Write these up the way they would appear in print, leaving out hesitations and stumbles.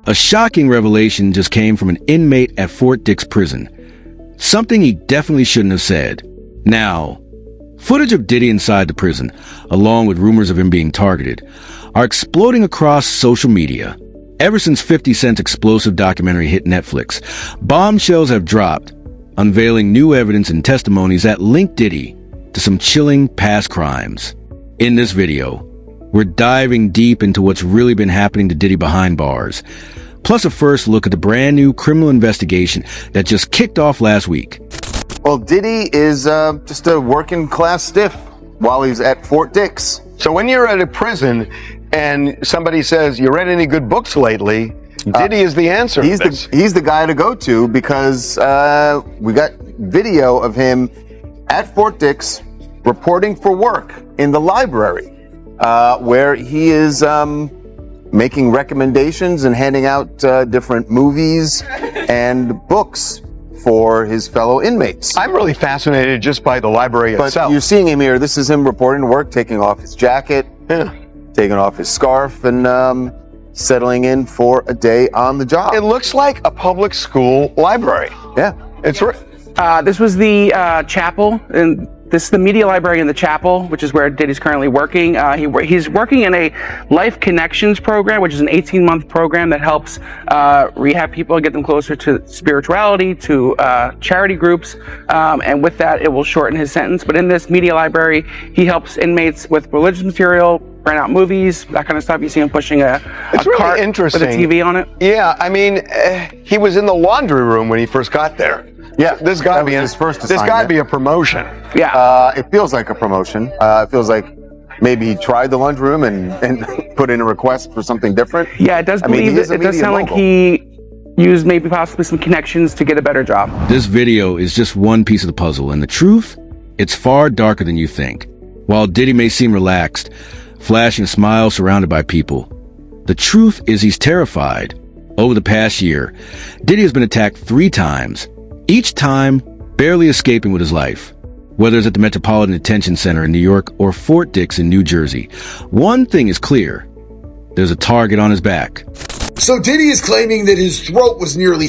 A shocking revelation just came from an inmate at Fort Dix prison. Something he definitely shouldn't have said. Now, footage of Diddy inside the prison, along with rumors of him being targeted, are exploding across social media. Ever since 50 Cent's explosive documentary hit Netflix, bombshells have dropped, unveiling new evidence and testimonies that link Diddy to some chilling past crimes. In this video, we're diving deep into what's really been happening to Diddy behind bars, plus a first look at the brand new criminal investigation that just kicked off last week. Well, Diddy is just a working class stiff while he's at Fort Dix. So when you're at a prison and somebody says, you read any good books lately, Diddy is the answer. He's the guy to go to because we got video of him at Fort Dix reporting for work in the library, where he is making recommendations and handing out different movies and books for his fellow inmates. I'm really fascinated just by the library But itself. you're seeing him here. This is him reporting to work, taking off his jacket, taking off his scarf, and settling in for a day on the job. It looks like a public school library. Yeah. It's This was the chapel, and this is the media library in the chapel, which is where Diddy's currently working. He's working in a Life Connections program, which is an 18-month program that helps rehab people, get them closer to spirituality, to charity groups, and with that, it will shorten his sentence. But in this media library, he helps inmates with religious material, rent out movies, that kind of stuff. You see him pushing a really cart interesting with a TV on it. Yeah, I mean, he was in the laundry room when he first got there. Yeah, this got to be his first This got to assignment. be a promotion. Yeah. It feels like a promotion. It feels like maybe he tried the lunchroom and put in a request for something different. Yeah, it does it does sound like he used maybe possibly some connections to get a better job. This video is just one piece of the puzzle, and the truth? It's far darker than you think. While Diddy may seem relaxed, flashing a smile surrounded by people, the truth is he's terrified. Over the past year, Diddy has been attacked 3 times, each time barely escaping with his life. Whether it's at the Metropolitan Detention Center in New York or Fort Dix in New Jersey, one thing is clear. There's a target on his back. So Diddy is claiming that his throat was nearly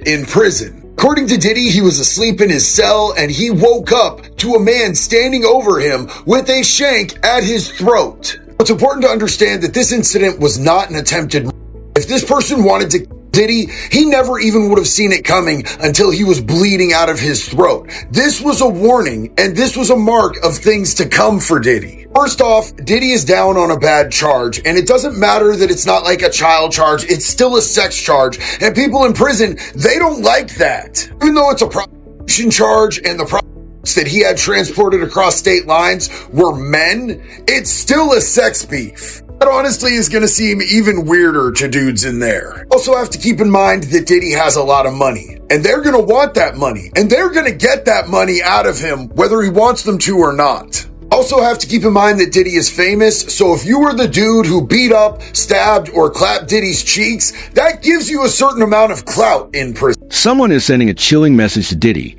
in prison. According to Diddy, he was asleep in his cell and he woke up to a man standing over him with a shank at his throat. It's important to understand that this incident was not an attempted murder. If this person wanted to kill Diddy, he never even would have seen it coming until he was bleeding out of his throat. This was a warning, and this was a mark of things to come for Diddy. First off, Diddy is down on a bad charge, and it doesn't matter that it's not like a child charge, it's still a sex charge, and people in prison, they don't like that. Even though it's a prostitution charge and the prostitutes that he had transported across state lines were men, it's still a sex beef. That honestly is going to seem even weirder to dudes in there. Also have to keep in mind that Diddy has a lot of money, and they're going to want that money, and they're going to get that money out of him whether he wants them to or not. Also have to keep in mind that Diddy is famous, so if you were the dude who beat up, stabbed, or clapped Diddy's cheeks, that gives you a certain amount of clout in prison. Someone is sending a chilling message to Diddy,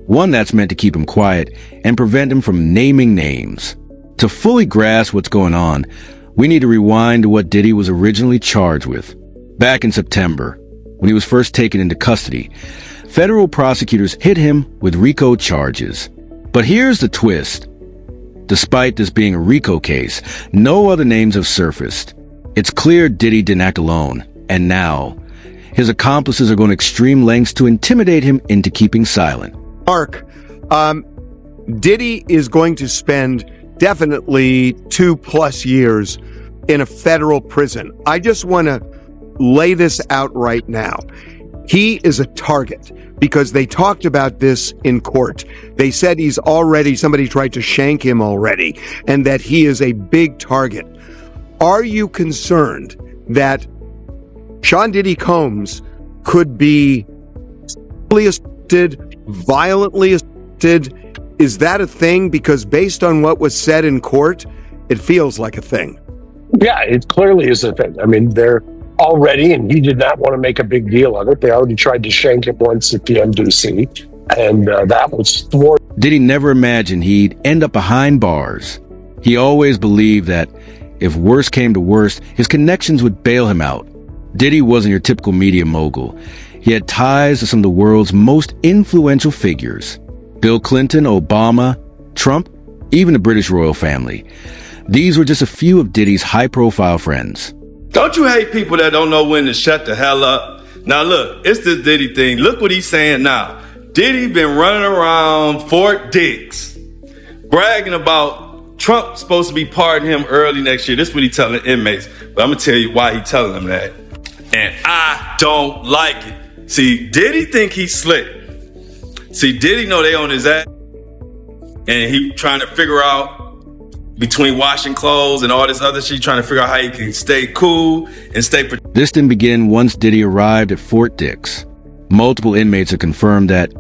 one that's meant to keep him quiet and prevent him from naming names. To fully grasp what's going on, we need to rewind to what Diddy was originally charged with. Back in September, when he was first taken into custody, federal prosecutors hit him with RICO charges. But here's the twist. Despite this being a RICO case, no other names have surfaced. It's clear Diddy didn't act alone, and now his accomplices are going to extreme lengths to intimidate him into keeping silent. Mark, Diddy is going to spend definitely 2+ years in a federal prison. I just want to lay this out right now. He is a target because they talked about this in court. They said somebody tried to shank him already, and that he is a big target. Are you concerned that Sean Diddy Combs could be assaulted, violently assaulted? Is that a thing? Because based on what was said in court, it feels like a thing. Yeah, it clearly is a thing. I mean, they're already, and he did not want to make a big deal of it. They already tried to shank him once at the MDC, and that was thwarted. Diddy never imagined he'd end up behind bars. He always believed that if worse came to worst, his connections would bail him out. Diddy wasn't your typical media mogul. He had ties to some of the world's most influential figures. Bill Clinton, Obama, Trump, even the British royal family. These were just a few of Diddy's high-profile friends. Don't you hate people that don't know when to shut the hell up? Now look, it's this Diddy thing. Look what he's saying now. Diddy been running around Fort Dix, bragging about Trump supposed to be pardoning him early next year. This is what he's telling inmates. But I'm going to tell you why he's telling them that. And I don't like it. See, Diddy think he's slick. See, Diddy know they on his ass. And he trying to figure out between washing clothes and all this other shit, trying to figure out how he can stay cool and stay. This didn't begin once Diddy arrived at Fort Dix. Multiple inmates have confirmed that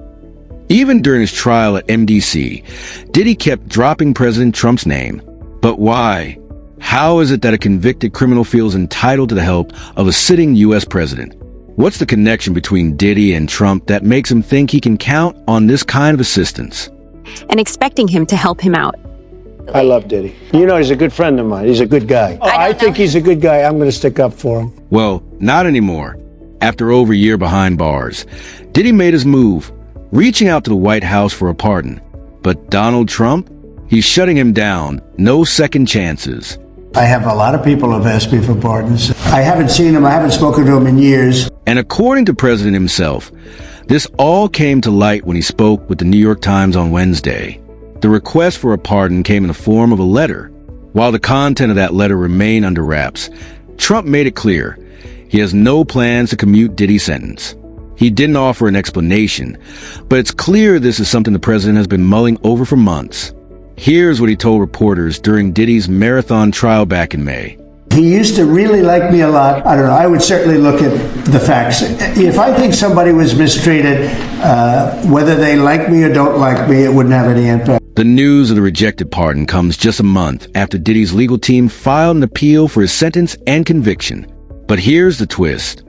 even during his trial at MDC, Diddy kept dropping President Trump's name. But why? How is it that a convicted criminal feels entitled to the help of a sitting U.S. president? What's the connection between Diddy and Trump that makes him think he can count on this kind of assistance? And expecting him to help him out. I love Diddy. You know, he's a good friend of mine. He's a good guy. I think he's a good guy. I'm going to stick up for him. Well, not anymore. After over a year behind bars, Diddy made his move, reaching out to the White House for a pardon. But Donald Trump? He's shutting him down. No second chances. I have a lot of people who have asked me for pardons. I haven't seen him. I haven't spoken to him in years. And according to President himself, this all came to light when he spoke with the New York Times on Wednesday. The request for a pardon came in the form of a letter. While the content of that letter remained under wraps, Trump made it clear he has no plans to commute Diddy's sentence. He didn't offer an explanation, but it's clear this is something the president has been mulling over for months. Here's what he told reporters during Diddy's marathon trial back in May. He used to really like me a lot. I don't know. I would certainly look at the facts. If I think somebody was mistreated, whether they like me or don't like me, it wouldn't have any impact. The news of the rejected pardon comes just a month after Diddy's legal team filed an appeal for his sentence and conviction. But here's the twist.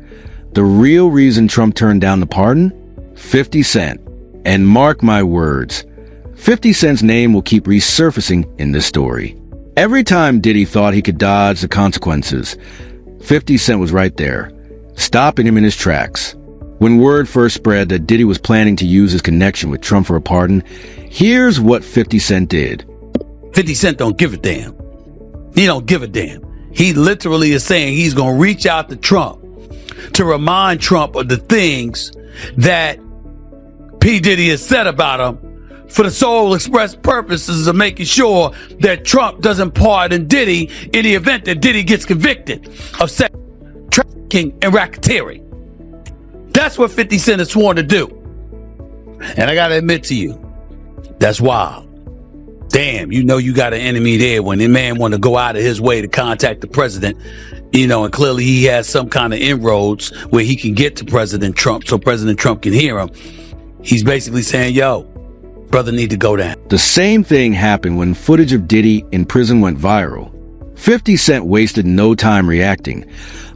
The real reason Trump turned down the pardon? 50 Cent. And mark my words, 50 Cent's name will keep resurfacing in this story. Every time Diddy thought he could dodge the consequences, 50 Cent was right there, stopping him in his tracks. When word first spread that Diddy was planning to use his connection with Trump for a pardon, here's what 50 Cent did. 50 Cent don't give a damn. He don't give a damn. He literally is saying he's going to reach out to Trump to remind Trump of the things that P. Diddy has said about him for the sole express purposes of making sure that Trump doesn't pardon Diddy in the event that Diddy gets convicted of sex trafficking and racketeering. That's what 50 Cent is sworn to do. And I got to admit to you, that's wild. Damn, you know you got an enemy there when the man want to go out of his way to contact the president, you know, and clearly he has some kind of inroads where he can get to President Trump so President Trump can hear him. He's basically saying, yo, brother need to go down. The same thing happened when footage of Diddy in prison went viral. 50 Cent wasted no time reacting,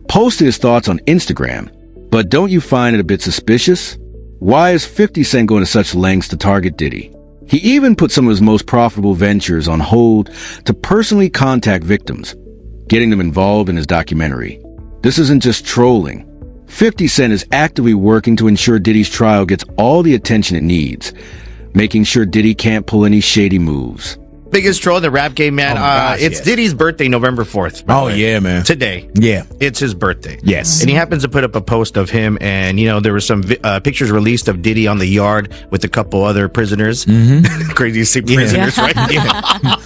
posted his thoughts on Instagram. But don't you find it a bit suspicious? Why is 50 Cent going to such lengths to target Diddy? He even put some of his most profitable ventures on hold to personally contact victims, getting them involved in his documentary. This isn't just trolling. 50 Cent is actively working to ensure Diddy's trial gets all the attention it needs, making sure Diddy can't pull any shady moves. Biggest troll in the rap game, man. It's Diddy's birthday, November 4th. Oh, yeah, man. Today. Yeah. It's his birthday. Yes. And he happens to put up a post of him, and, you know, there were some pictures released of Diddy on the yard with a couple other prisoners. Mm-hmm. Crazy to say prisoners, right? Yeah.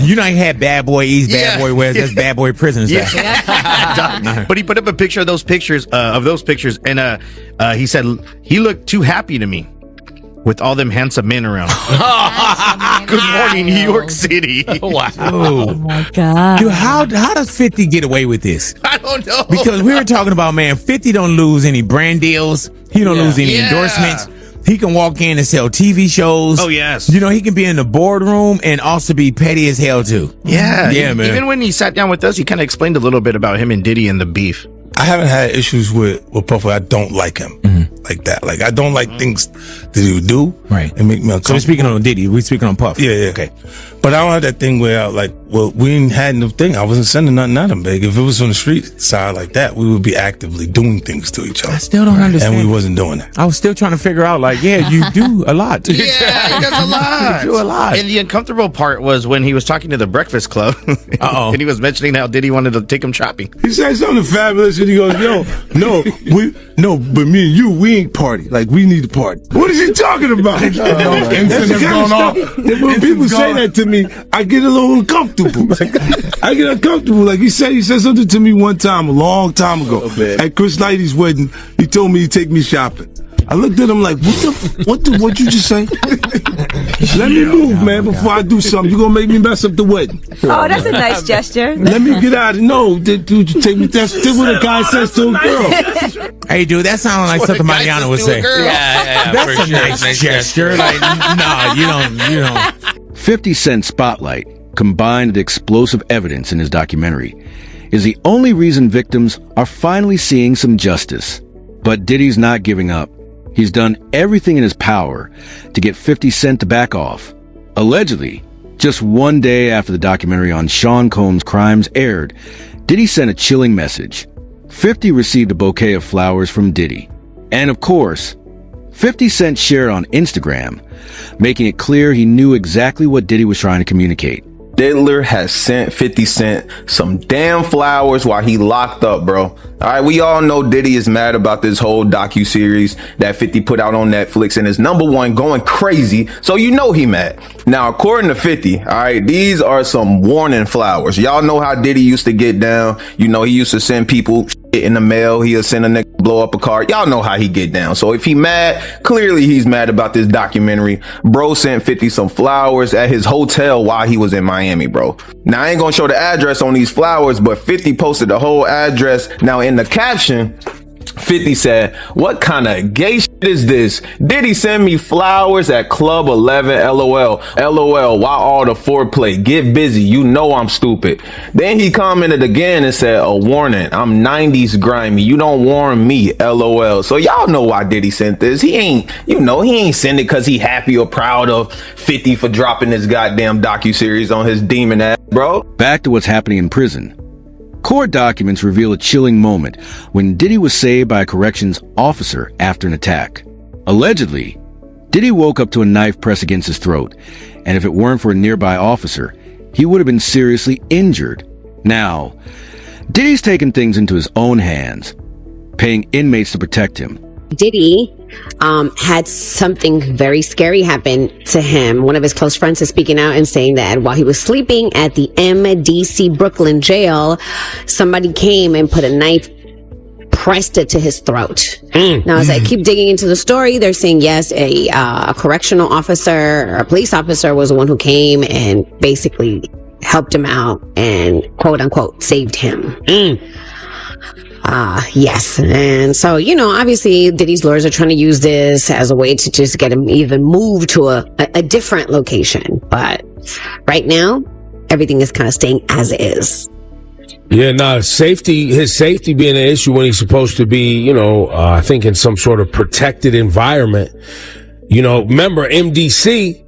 You know, he had Bad Boy East, Bad Boy West. That's Bad Boy Prisons. Yeah. But he put up a picture of those pictures, and he said he looked too happy to me with all them handsome men around. Good morning, New York City. Wow. Oh my God. Dude, how does 50 get away with this? I don't know. Because we were talking about, man, 50 don't lose any brand deals. He don't lose any endorsements. He can walk in and sell TV shows. Oh, yes. You know, he can be in the boardroom and also be petty as hell, too. Yeah. Yeah, man. Even when he sat down with us, he kind of explained a little bit about him and Diddy and the beef. I haven't had issues with Puffy. I don't like him like that. Like, I don't like things that he would do. Right. And make me uncomfortable. So we're speaking on Diddy. We're speaking on Puff. Yeah. Okay. But I don't have that thing where, like, Well, we ain't had no thing. I wasn't sending nothing at him, big. If it was on the street side like that, we would be actively doing things to each other. I still don't understand. And we wasn't doing that. I was still trying to figure out, like, yeah, you do a lot. Yeah, he does a lot. You do a lot. And the uncomfortable part was when he was talking to the Breakfast Club. Uh-oh. And he was mentioning how Diddy wanted to take him shopping. He said something fabulous, and he goes, "Yo, but me and you, we ain't party. Like, we need to party." What is he talking about? That's the kind of stuff. When people say that to me, I get a little uncomfortable. I get uncomfortable. Like he said something to me one time, a long time ago, at Chris Lighty's wedding. He told me he'd take me shopping. I looked at him like, what you just say? Let me move, man, before I do something. You're gonna make me mess up the wedding. Oh, that's a nice gesture. Let me get out of dude, you take me. That's what a guy says to a girl. Hey, dude, that sounded like something Mariana would say. Yeah, that's a nice gesture. Like, no, you don't. 50 Cent Spotlight, combined with explosive evidence in his documentary, is the only reason victims are finally seeing some justice. But Diddy's not giving up. He's done everything in his power to get 50 Cent to back off. Allegedly, just one day after the documentary on Sean Combs' crimes aired, Diddy sent a chilling message. 50 received a bouquet of flowers from Diddy. And of course, 50 Cent shared on Instagram, making it clear he knew exactly what Diddy was trying to communicate. Diddler has sent 50 Cent some damn flowers while he locked up, bro. All right, we all know Diddy is mad about this whole docu-series that 50 put out on Netflix and is #1 going crazy, so you know he mad. Now, according to 50, all right, these are some warning flowers. Y'all know how Diddy used to get down. You know, he used to send people shit in the mail. He'll send a nigga blow up a car. Y'all know how he get down. So if he mad, clearly he's mad about this documentary. Bro sent 50 some flowers at his hotel while he was in Miami, bro. Now, I ain't gonna show the address on these flowers, but 50 posted the whole address. Now, in the caption, 50 said, "What kind of gay shit is this? Diddy send me flowers at Club 11, LOL. LOL, why all the foreplay? Get busy, you know I'm stupid." Then he commented again and said, "A warning, I'm 90s grimy. You don't warn me, LOL." So y'all know why Diddy sent this. He ain't send it because he happy or proud of 50 for dropping this goddamn docuseries on his demon ass, bro. Back to what's happening in prison. Court documents reveal a chilling moment when Diddy was saved by a corrections officer after an attack. Allegedly, Diddy woke up to a knife pressed against his throat, and if it weren't for a nearby officer, he would have been seriously injured. Now, Diddy's taken things into his own hands, paying inmates to protect him. Diddy had something very scary happen to him. One of his close friends is speaking out and saying that while he was sleeping at the MDC Brooklyn jail, somebody came and put a knife, pressed it to his throat. Now, as I keep digging into the story, they're saying, yes, a correctional officer or a police officer was the one who came and basically helped him out and quote unquote saved him. Yes. And so, obviously Diddy's lawyers are trying to use this as a way to just get him even moved to a different location. But right now, everything is kind of staying as is. Yeah, his safety being an issue when he's supposed to be, I think in some sort of protected environment. Remember MDC?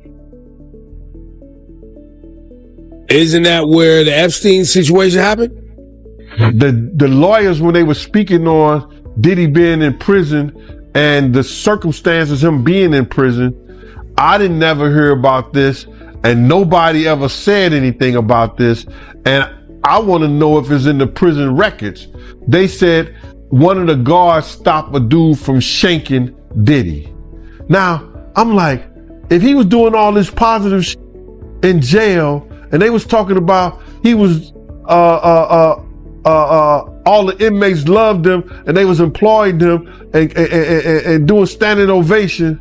Isn't that where the Epstein situation happened? The lawyers, when they were speaking on Diddy being in prison and the circumstances him being in prison, I didn't never hear about this, and nobody ever said anything about this. And I want to know if it's in the prison records. They said one of the guards stopped a dude from shanking Diddy. Now, I'm like, if he was doing all this positive shit in jail, and they was talking about he was all the inmates loved him and they was employing him and doing standing ovation.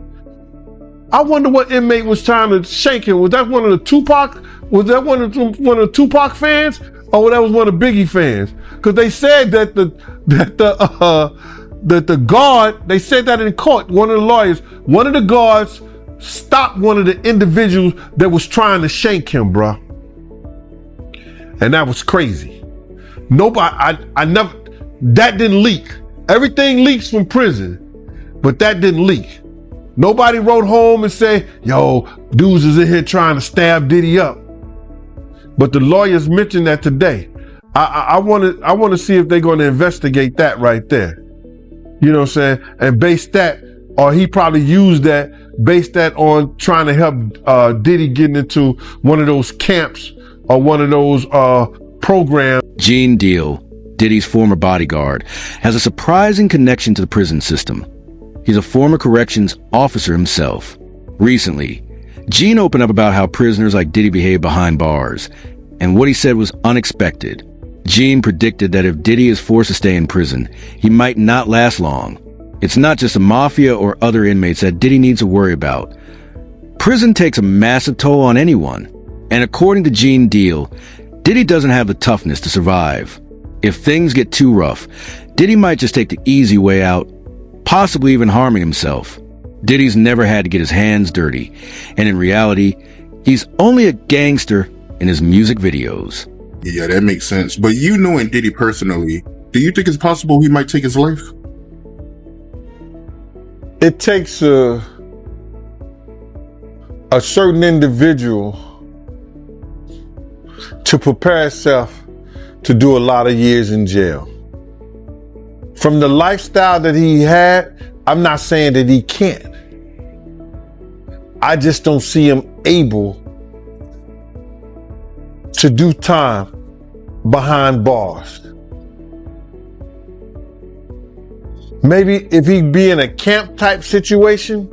I wonder what inmate was trying to shake him. Was that one of the Tupac? Was that one of the Tupac fans, or that was one of Biggie fans? Because they said that the guard. They said that in court. One of the lawyers, one of the guards, stopped one of the individuals that was trying to shank him, bruh. And that was crazy. Nobody, I never, that didn't leak. Everything leaks from prison, but that didn't leak. Nobody wrote home and said, "Yo, dudes is in here trying to stab Diddy up." But the lawyers mentioned that today. I want to see if they're going to investigate that right there. You know what I'm saying? And base that, or he probably used that, base that on trying to help Diddy getting into one of those camps or one of those programs. Gene Deal, Diddy's former bodyguard, has a surprising connection to the prison system. He's a former corrections officer himself. Recently, Gene opened up about how prisoners like Diddy behave behind bars, and what he said was unexpected. Gene predicted that if Diddy is forced to stay in prison, he might not last long. It's not just the Mafia or other inmates that Diddy needs to worry about. Prison takes a massive toll on anyone, and according to Gene Deal, Diddy doesn't have the toughness to survive. If things get too rough, Diddy might just take the easy way out, possibly even harming himself. Diddy's never had to get his hands dirty, and in reality, he's only a gangster in his music videos. Yeah, that makes sense. But you knowing Diddy personally, do you think it's possible he might take his life? It takes a certain individual to prepare himself to do a lot of years in jail. From the lifestyle that he had, I'm not saying that he can't. I just don't see him able to do time behind bars. Maybe if he be in a camp type situation,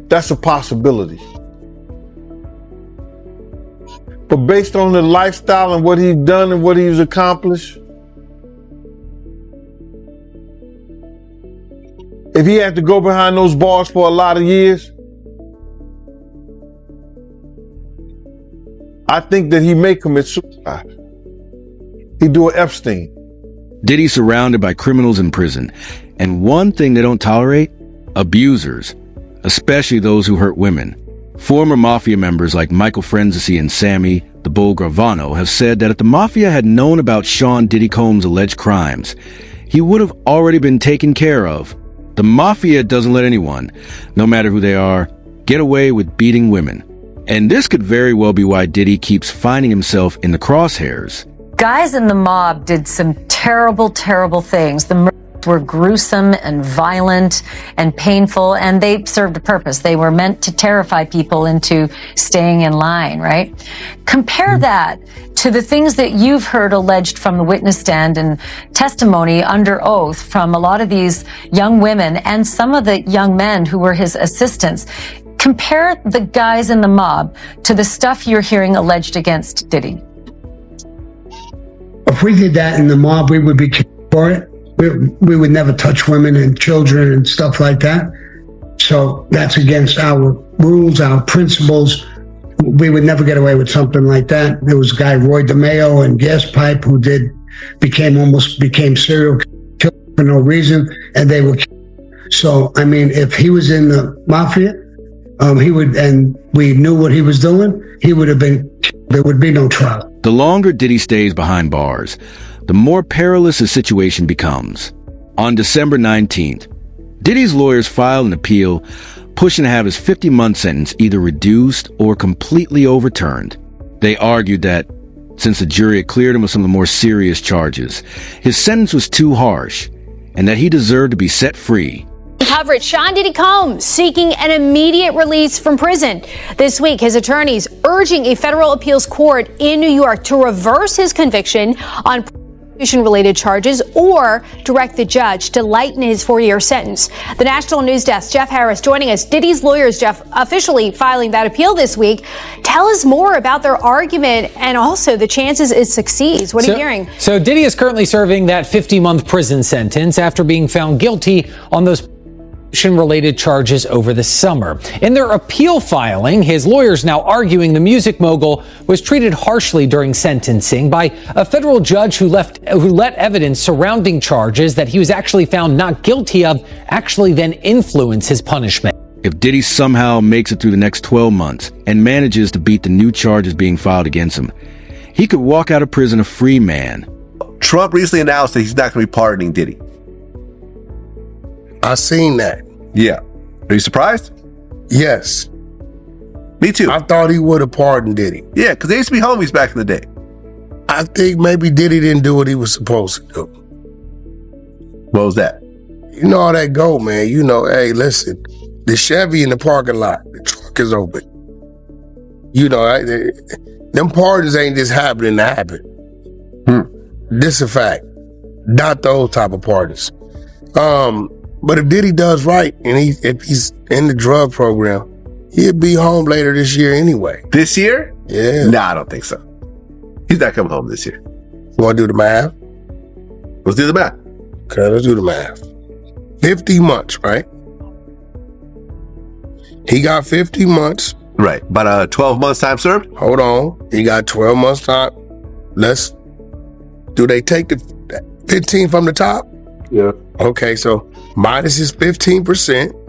that's a possibility. But based on the lifestyle and what he's done and what he's accomplished, if he had to go behind those bars for a lot of years, I think that he may commit suicide. He'd do an Epstein. Diddy's surrounded by criminals in prison, and one thing they don't tolerate? Abusers, especially those who hurt women. Former Mafia members like Michael Frenzesi and Sammy the Bull Gravano have said that if the Mafia had known about Sean Diddy Combs' alleged crimes, he would have already been taken care of. The Mafia doesn't let anyone, no matter who they are, get away with beating women. And this could very well be why Diddy keeps finding himself in the crosshairs. Guys in the mob did some terrible, terrible things. The murders were gruesome and violent and painful, and they served a purpose. They were meant to terrify people into staying in line, right? Compare that to the things that you've heard alleged from the witness stand and testimony under oath from a lot of these young women and some of the young men who were his assistants. Compare the guys in the mob to the stuff you're hearing alleged against Diddy. If we did that in the mob, we would be for it. We would never touch women and children and stuff like that. So that's against our rules, our principles. We would never get away with something like that. There was a guy, Roy DeMeo and Gas Pipe, who became serial killer for no reason, and they were killed. So, I mean, if he was in the Mafia, he would, and we knew what he was doing, he would have been, there would be no trial. The longer Diddy stays behind bars, the more perilous his situation becomes. On December 19th, Diddy's lawyers filed an appeal pushing to have his 50-month sentence either reduced or completely overturned. They argued that, since the jury had cleared him of some of the more serious charges, his sentence was too harsh, and that he deserved to be set free. Coverage. Sean Diddy Combs seeking an immediate release from prison. This week, his attorneys urging a federal appeals court in New York to reverse his conviction on prostitution-related charges or direct the judge to lighten his 4-year sentence. The National News Desk, Jeff Harris, joining us. Diddy's lawyers, Jeff, officially filing that appeal this week. Tell us more about their argument and also the chances it succeeds. What are you hearing? So Diddy is currently serving that 50-month prison sentence after being found guilty on those related charges over the summer. In their appeal filing, his lawyers now arguing the music mogul was treated harshly during sentencing by a federal judge who let evidence surrounding charges that he was actually found not guilty of actually then influence his punishment. If Diddy somehow makes it through the next 12 months and manages to beat the new charges being filed against him, he could walk out of prison a free man. Trump recently announced that he's not going to be pardoning Diddy. I seen that. Yeah. Are you surprised? Yes. Me Me too. I thought he would have pardoned Diddy. Yeah, because they used to be homies back in the day. I think maybe Diddy didn't do what he was supposed to do. What was that? You know how that go, man. You know, hey, listen, the Chevy in the parking lot, the truck is open. You know, them pardons ain't just happening to happen. This a fact. Not those type of pardons. But if Diddy does right, and if he's in the drug program, he'll be home later this year anyway. This year? Yeah. Nah, I don't think so. He's not coming home this year. You want to do the math? Let's do the math. Okay, let's do the math. 50 months, right? He got 50 months. Right. About 12 months time served? Hold on. He got 12 months time. Do they take the 15 from the top? Yeah. Okay, so minus his 15%.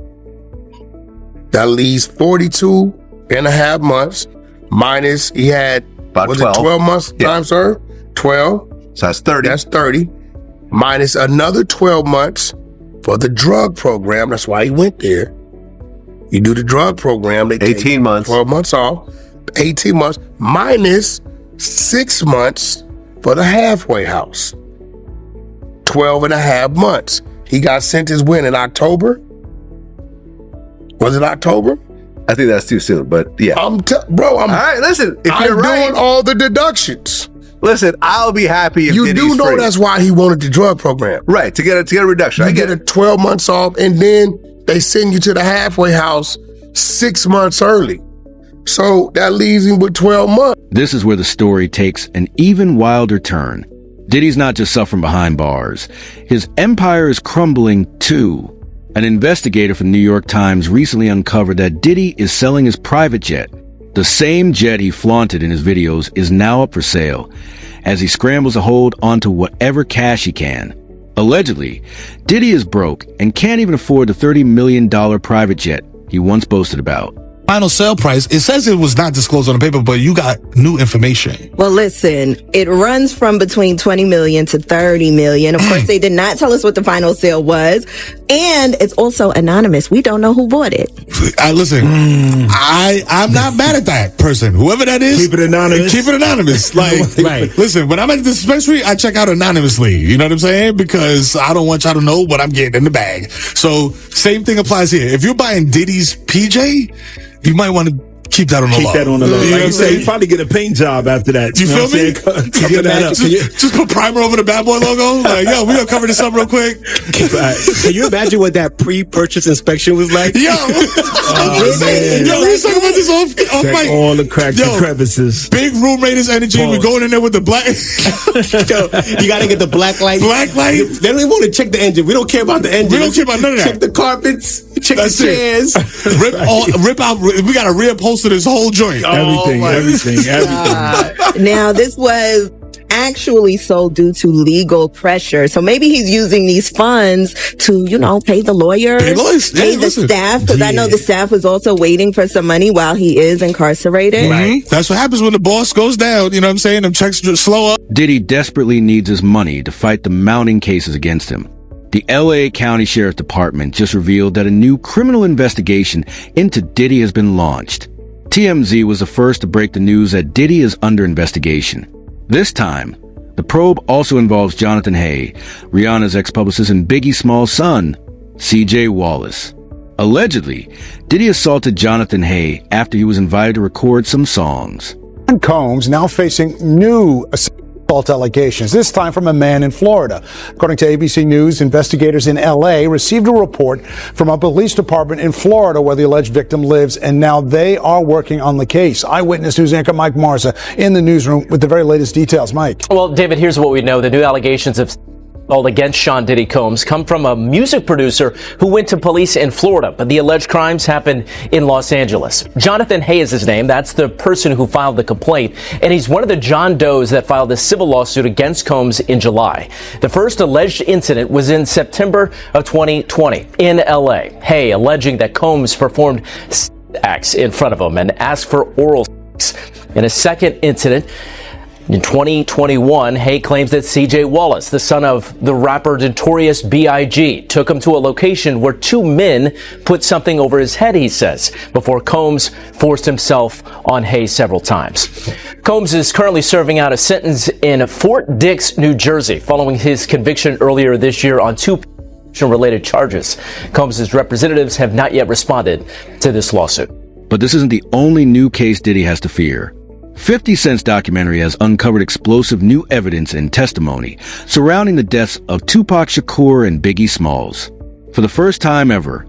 That leaves 42 and a half months. Minus, he had, about 12. 12 months time served? 12. So that's 30. That's 30. Minus another 12 months for the drug program. That's why he went there. You do the drug program. They 18 months. 12 months off. 18 months minus 6 months for the halfway house. 12 and a half months. He got sentenced when? In October? Was it October? I think that's too soon, but yeah. All right, listen. If you're right, doing all the deductions. Listen, I'll be happy if you Diddy's do know free. that's why he wanted the drug program. Right, to get a reduction. You get 12 months off, and then they send you to the halfway house 6 months early. So that leaves him with 12 months. This is where the story takes an even wilder turn. Diddy's not just suffering behind bars. His empire is crumbling too. An investigator from the New York Times recently uncovered that Diddy is selling his private jet. The same jet he flaunted in his videos is now up for sale as he scrambles to hold onto whatever cash he can. Allegedly, Diddy is broke and can't even afford the $30 million private jet he once boasted about. Final sale price, it says it was not disclosed on the paper, but you got new information. Well, listen, it runs from between 20 million to 30 million. Of course, they did not tell us what the final sale was. And it's also anonymous. We don't know who bought it. Listen, I'm not mad at that person. Whoever that is. Keep it anonymous. Keep it anonymous. Like, listen, when I'm at the dispensary, I check out anonymously. You know what I'm saying? Because I don't want y'all to know what I'm getting in the bag. So, same thing applies here. If you're buying Diddy's PJ, you might want to keep that on the low. Keep that on the low. Like you said, you probably get a paint job after that. You feel me? Just put primer over the Bad Boy logo. Like, yo, we gonna cover this up real quick. Can you imagine what that pre-purchase inspection was like? Yo, we was talking about this off mic. All the cracks and crevices. Big Room Raiders energy. We're going in there with the black. Yo, you gotta get the black light. Black light. They don't even want to check the engine. We don't care about the engine. We don't care about none of that. Check the carpets. Check the chairs. Rip out. We gotta reupholster this whole joint. Everything. Now, this was actually sold due to legal pressure. So maybe he's using these funds to, pay the lawyers, pay the staff, because I know the staff was also waiting for some money while he is incarcerated. Right. That's what happens when the boss goes down. You know what I'm saying? Them checks just slow up. Diddy desperately needs his money to fight the mounting cases against him. The LA County Sheriff's Department just revealed that a new criminal investigation into Diddy has been launched. TMZ was the first to break the news that Diddy is under investigation. This time, the probe also involves Jonathan Hay, Rihanna's ex-publicist and Biggie Small's son, CJ Wallace. Allegedly, Diddy assaulted Jonathan Hay after he was invited to record some songs. Combs now facing new assault allegations, this time from a man in Florida. According to ABC News, investigators in LA received a report from a police department in Florida where the alleged victim lives, and now they are working on the case. Eyewitness News anchor Mike Marza in the newsroom with the very latest details. Mike. Well, David, here's what we know. The new allegations of against Sean Diddy Combs come from a music producer who went to police in Florida, but the alleged crimes happened in Los Angeles. Jonathan Hay is his name. That's the person who filed the complaint, and he's one of the John Does that filed a civil lawsuit against Combs in July. The first alleged incident was in September of 2020 in LA. Hay alleging that Combs performed acts in front of him and asked for oral sex. In a second incident, In 2021, Hay claims that C.J. Wallace, the son of the rapper Notorious B.I.G., took him to a location where two men put something over his head, he says, before Combs forced himself on Hay several times. Combs is currently serving out a sentence in Fort Dix, New Jersey, following his conviction earlier this year on two related charges. Combs' representatives have not yet responded to this lawsuit. But this isn't the only new case Diddy has to fear. 50 Cent's documentary has uncovered explosive new evidence and testimony surrounding the deaths of Tupac Shakur and Biggie Smalls. For the first time ever,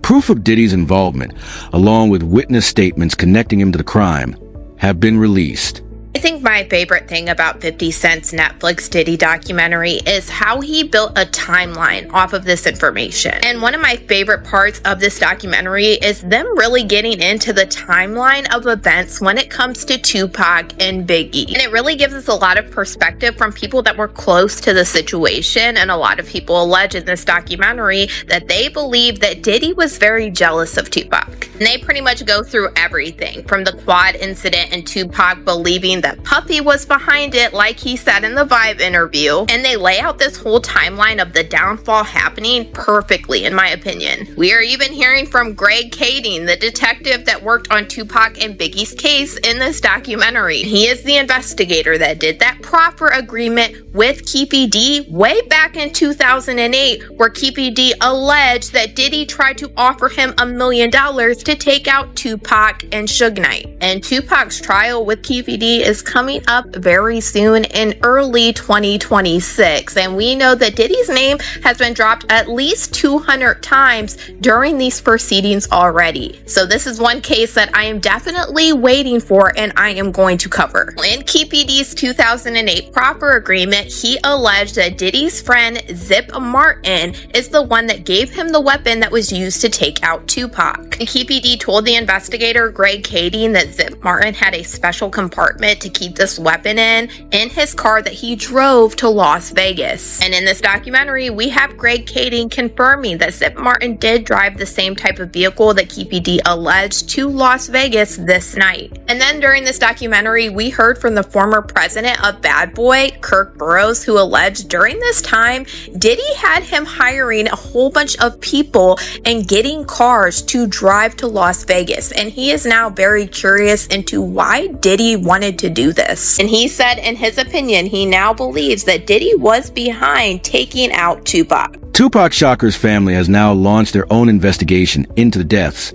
proof of Diddy's involvement, along with witness statements connecting him to the crime, have been released. I think my favorite thing about 50 Cent's Netflix Diddy documentary is how he built a timeline off of this information. And one of my favorite parts of this documentary is them really getting into the timeline of events when it comes to Tupac and Biggie. And it really gives us a lot of perspective from people that were close to the situation. And a lot of people allege in this documentary that they believe that Diddy was very jealous of Tupac. And they pretty much go through everything from the quad incident and Tupac believing that Puffy was behind it, like he said in the Vibe interview, and they lay out this whole timeline of the downfall happening perfectly, in my opinion. We are even hearing from Greg Kading, the detective that worked on Tupac and Biggie's case in this documentary. He is the investigator that did that proffer agreement with Keefe D way back in 2008, where Keefe D alleged that Diddy tried to offer him $1 million to take out Tupac and Suge Knight. And Tupac's trial with Keefe D is coming up very soon in early 2026, and we know that Diddy's name has been dropped at least 200 times during these proceedings already. So this is one case that I am definitely waiting for and I am going to cover. In Keefe D's 2008 proffer agreement, he alleged that Diddy's friend Zip Martin is the one that gave him the weapon that was used to take out Tupac. And Keefe D told the investigator Greg Kading that Zip Martin had a special compartment to keep this weapon in his car that he drove to Las Vegas. And in this documentary, we have Greg Kading confirming that Zip Martin did drive the same type of vehicle that Keefe D alleged to Las Vegas this night. And then during this documentary, we heard from the former president of Bad Boy, Kirk Burroughs, who alleged during this time, Diddy had him hiring a whole bunch of people and getting cars to drive to Las Vegas. And he is now very curious into why Diddy wanted to do this. And he said in his opinion, he now believes that Diddy was behind taking out Tupac. Tupac Shakur's family has now launched their own investigation into the deaths,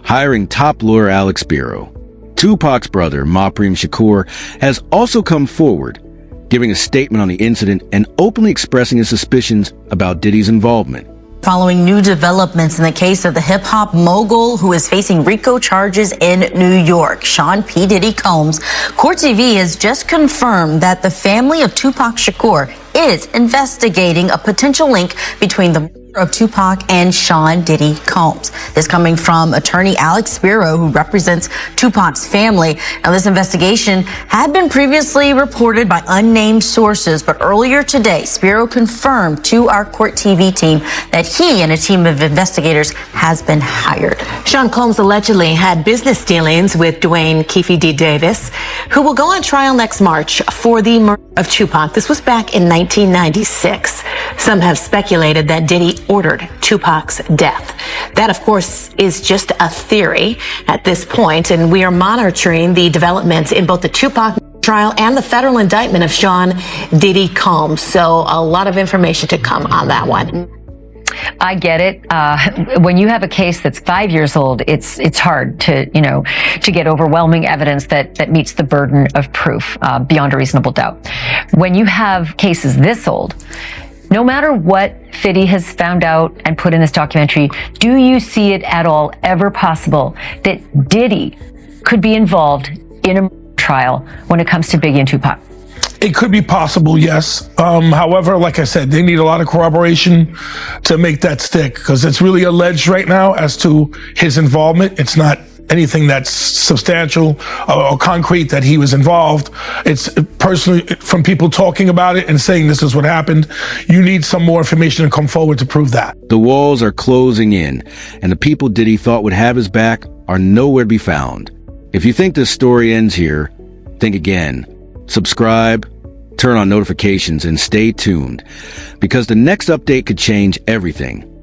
hiring top lawyer Alex Spiro. Tupac's brother, Mafia Shakur, has also come forward, giving a statement on the incident and openly expressing his suspicions about Diddy's involvement. Following new developments in the case of the hip-hop mogul who is facing RICO charges in New York, Sean P. Diddy Combs, Court TV has just confirmed that the family of Tupac Shakur is investigating a potential link between the murder of Tupac and Sean Diddy Combs. This coming from attorney Alex Spiro, who represents Tupac's family. Now, this investigation had been previously reported by unnamed sources, but earlier today, Spiro confirmed to our Court TV team that he and a team of investigators has been hired. Sean Combs allegedly had business dealings with Dwayne Keefe D. Davis, who will go on trial next March for the murder of Tupac. This was back in 1996. Some have speculated that Diddy ordered Tupac's death. That, of course, is just a theory at this point, and we are monitoring the developments in both the Tupac trial and the federal indictment of Sean Diddy Combs. So a lot of information to come on that one. I get it. When you have a case that's 5 years old, it's hard to get overwhelming evidence that meets the burden of proof beyond a reasonable doubt. When you have cases this old, no matter what Fiddy has found out and put in this documentary, do you see it at all ever possible that Diddy could be involved in a trial when it comes to Biggie and Tupac? It could be possible, yes. However, like I said, they need a lot of corroboration to make that stick, because it's really alleged right now as to his involvement. It's not anything that's substantial or concrete that he was involved. It's personally from people talking about it and saying this is what happened. You need some more information to come forward to prove that. The walls are closing in, and the people Diddy thought would have his back are nowhere to be found. If you think this story ends here, think again. subscribe, turn on notifications, and stay tuned, because the next update could change everything.